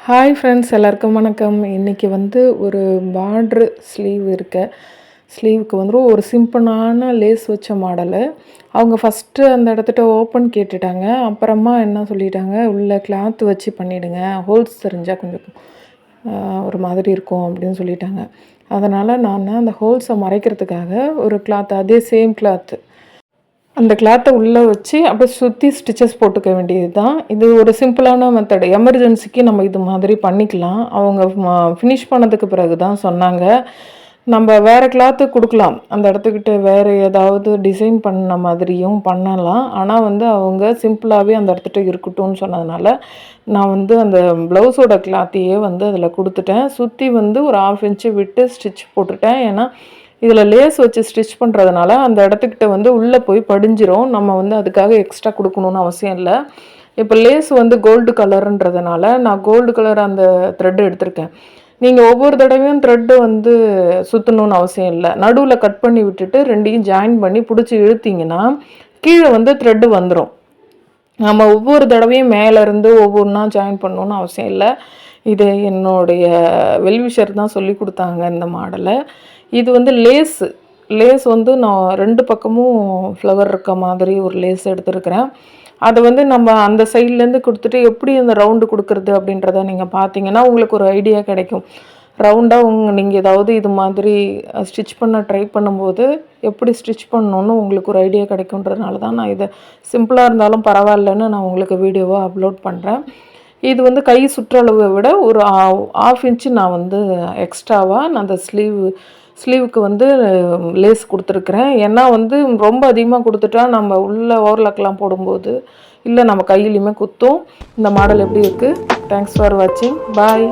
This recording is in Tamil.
ஹாய் ஃப்ரெண்ட்ஸ், எல்லாருக்கும் வணக்கம். இன்றைக்கி வந்து ஒரு பார்ட்ரு ஸ்லீவுக்கு வந்து ஒரு சிம்பிளான லேஸ் வச்ச மாடலு. அவங்க ஃபஸ்ட்டு அந்த இடத்துட்ட ஓப்பன் கேட்டுட்டாங்க. அப்புறமா என்ன சொல்லிட்டாங்க, உள்ள கிளாத் வச்சு பண்ணிவிடுங்க, ஹோல்ஸ் தெரிஞ்சால் கொஞ்சம் ஒரு மாதிரி இருக்கும் அப்படின்னு சொல்லிட்டாங்க. அதனால் நான் அந்த ஹோல்ஸை மறைக்கிறதுக்காக ஒரு கிளாத், அதே சேம் கிளாத்து, அந்த கிளாத்தை உள்ளே வச்சு அப்படியே சுற்றி ஸ்டிச்சஸ் போட்டுக்க வேண்டியது தான். இது ஒரு சிம்பிளான மெத்தடு. எமர்ஜென்சிக்கு நம்ம இது மாதிரி பண்ணிக்கலாம். அவங்க ஃபினிஷ் பண்ணதுக்கு பிறகு தான் சொன்னாங்க, நம்ம வேறு கிளாத்து கொடுக்கலாம், அந்த இடத்துக்கிட்ட வேறு ஏதாவது டிசைன் பண்ண மாதிரியும் பண்ணலாம். ஆனால் வந்து அவங்க சிம்பிளாகவே அந்த இடத்துட்ட இருக்கட்டும்னு சொன்னதுனால நான் வந்து அந்த ப்ளவுஸோட கிளாத்தையே வந்து அதில் கொடுத்துட்டேன். சுற்றி வந்து ஒரு 1/2 இன்ச்சு விட்டு ஸ்டிச் போட்டுட்டேன். ஏன்னா இதில் லேஸ் வச்சு ஸ்டிச் பண்ணுறதுனால அந்த இடத்துக்கிட்ட வந்து உள்ளே போய் படிஞ்சிரும். நம்ம வந்து அதுக்காக எக்ஸ்ட்ரா கொடுக்கணுன்னு அவசியம் இல்லை. இப்போ லேஸ் வந்து கோல்டு கலருன்றதுனால நான் கோல்டு கலர் அந்த த்ரெட் எடுத்திருக்கேன். நீங்கள் ஒவ்வொரு தடவையும் த்ரெட்டு வந்து சுற்றணுன்னு அவசியம் இல்லை. நடுவில் கட் பண்ணி விட்டுட்டு ரெண்டையும் ஜாயின் பண்ணி பிடிச்சி இழுத்திங்கன்னா கீழே வந்து த்ரெட்டு வந்துடும். நம்ம ஒவ்வொரு தடவையும் மேலேருந்து ஒவ்வொன்றா ஜாயின் பண்ணணுன்னு அவசியம் இல்லை. இது என்னுடைய வெல்விஷர் தான் சொல்லி கொடுத்தாங்க இந்த மாடலை. இது வந்து லேஸ் வந்து நான் 2 பக்கமும் ஃப்ளவர் இருக்க மாதிரி ஒரு லேஸ் எடுத்துருக்கிறேன். அதை வந்து நம்ம அந்த சைட்லேருந்து கொடுத்துட்டு எப்படி அந்த ரவுண்டு கொடுக்குறது அப்படின்றத நீங்கள் பார்த்தீங்கன்னா உங்களுக்கு ஒரு ஐடியா கிடைக்கும். ரவுண்டாக நீங்கள் ஏதாவது இது மாதிரி ஸ்டிச் பண்ண ட்ரை பண்ணும்போது எப்படி ஸ்டிச் பண்ணணுன்னு உங்களுக்கு ஒரு ஐடியா கிடைக்குன்றதுனால தான் நான் இதை சிம்பிளாக இருந்தாலும் பரவாயில்லன்னு நான் உங்களுக்கு வீடியோவாக அப்லோட் பண்ணுறேன். இது வந்து கை சுற்றளவை விட ஒரு 1/2 இன்ச்சு நான் வந்து எக்ஸ்ட்ராவாக நான் அந்த ஸ்லீவுக்கு வந்து லேஸ் கொடுத்துருக்குறேன். ஏன்னா வந்து ரொம்ப அதிகமாக கொடுத்துட்டா நம்ம உள்ளே ஓவர்லாக்லாம் போடும்போது இல்லை நம்ம கையிலையுமே குத்தும். இந்த மாடல் எப்படி இருக்குது? தேங்க்ஸ் ஃபார் வாட்சிங். பாய்.